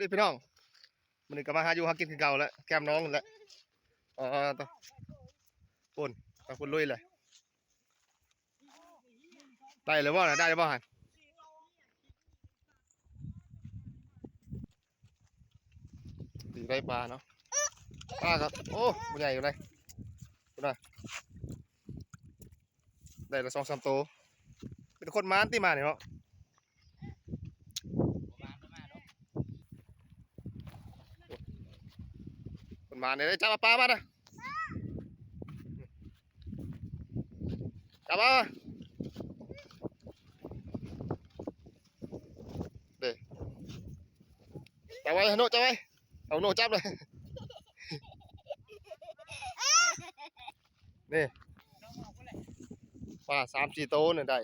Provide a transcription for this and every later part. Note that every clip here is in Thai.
ดิพี่น้องมันก็มาหาอยู่หากินคือเก่าแล้วแก้มน้องแล้วอ๋อต่อปุ่นไปปุ่นลุยเลยได้เลยบ่นะได้เลยบ่หันตีได้ปลาเนาะปลาครับโอ้มันใหญ่อยู่เลยดูหน่อยได้ละ2-3 ตัวเป็นคนม้านที่มาเนี่ยเนาะคนม้านเนี่ยได้จับปลามานะจับมาเด้จับไว้โน่จับไว้เอาโน่จับเลยนี่ปลา3-4 ตัวเนี่ยได้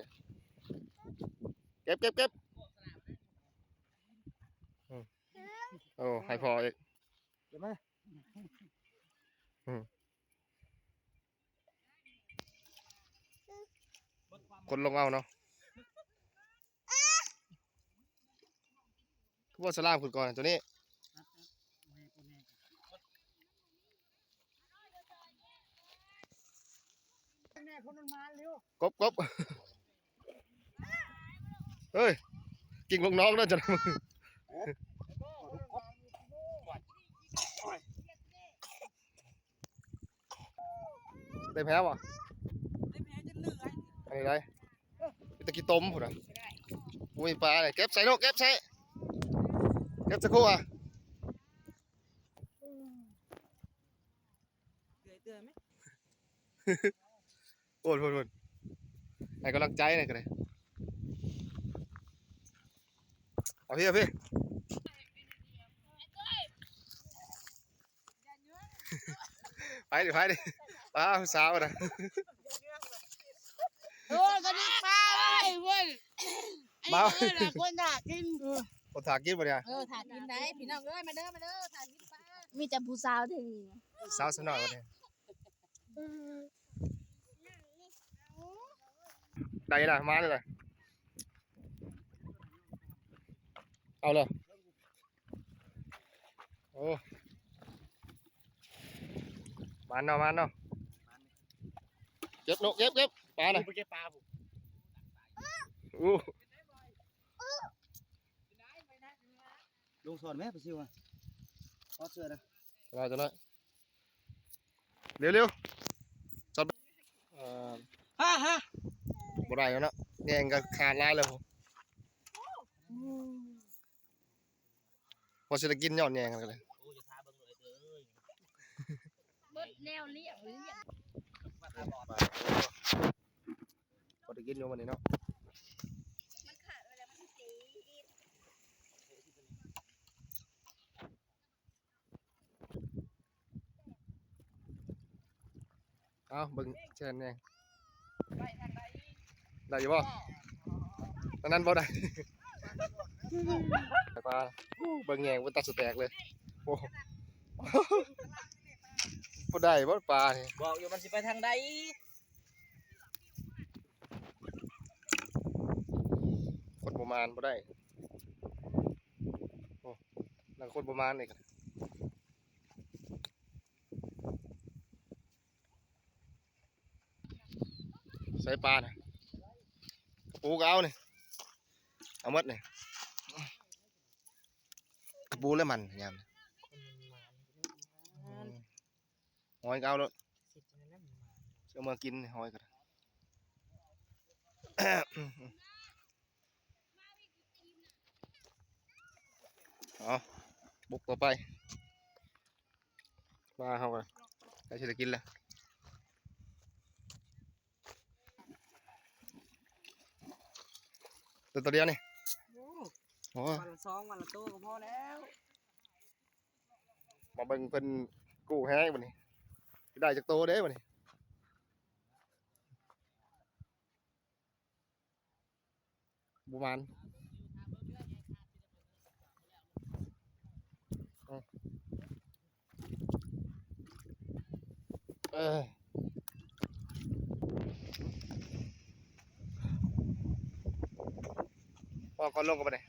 เก็บโอ้ให้พออีกเห็นไหมคนลงเอาเนาะทุกว่าสลามคุณก่อนตัวนี้กบเฮ้ยกิ่งลงน้องแล้วจะได้แพ้ป่ะอันนี้ไรตะกี้ต้มผมนะอุ้ยปลาเนี่ยเก็บใส่โน่เก็บใส่เก็บสักครู่อ่ะโอนให้กำลังใจหน่อยกันเลยเอาพี่ไปดิปลาสาวนะโอ้ก็นี่ปลาเลยเว้ยไอ้เอ้ยน่ะคนถากินคนถากินป่ะเนี่ยถากินได้พี่น้องเอ้ยมาเด้อถากินปลามีแต่ผู้สาวถึงสาวสนอยวันนี้ได้ละมาเลยเอาเลยโอ้มันเนาะเก็บปลาหน่อยเก็บปลาผมลงสอนไหมไปซิวอ่ะขอเสื้อนะจะได้เร็วสอนฮะบ่ได้แล้วเนาะแดงก็ขาดลายเลยผมพอจะกินยอดแยงกันเลยเบิดแนวเลี้ยงพอจะกินอยู่วันนี้เนาะเอาเบิ่งเชิญแยงได้อยู่บ่ตอนนั้นบ่ได้ปลาเบิ่งแยงมันตัดสแตกเลยโอ้บ่ได้บ่ปลานี่บอกอยู่มันสิไปทางใดคนประมาณบ่ได้โอ้นั่งคนประมาณนี่กันใส่ปลาน่ะปูก็เอานี่เอาหมดนี่กระปูแล้วมันยามหอยก็เอาแล้วเอามากินหอยกันเอาบุกต่อไปมาเขากันใครจะกินแล้วตัวเดียวนี่โอ้วันละ2วันละโตก็พอแล้วมาเบิ่งเพิ่นกู้แห้งวันนี้ได้จากโตเด้วันนี้ประมาณพอก่อนลงกันไปเลย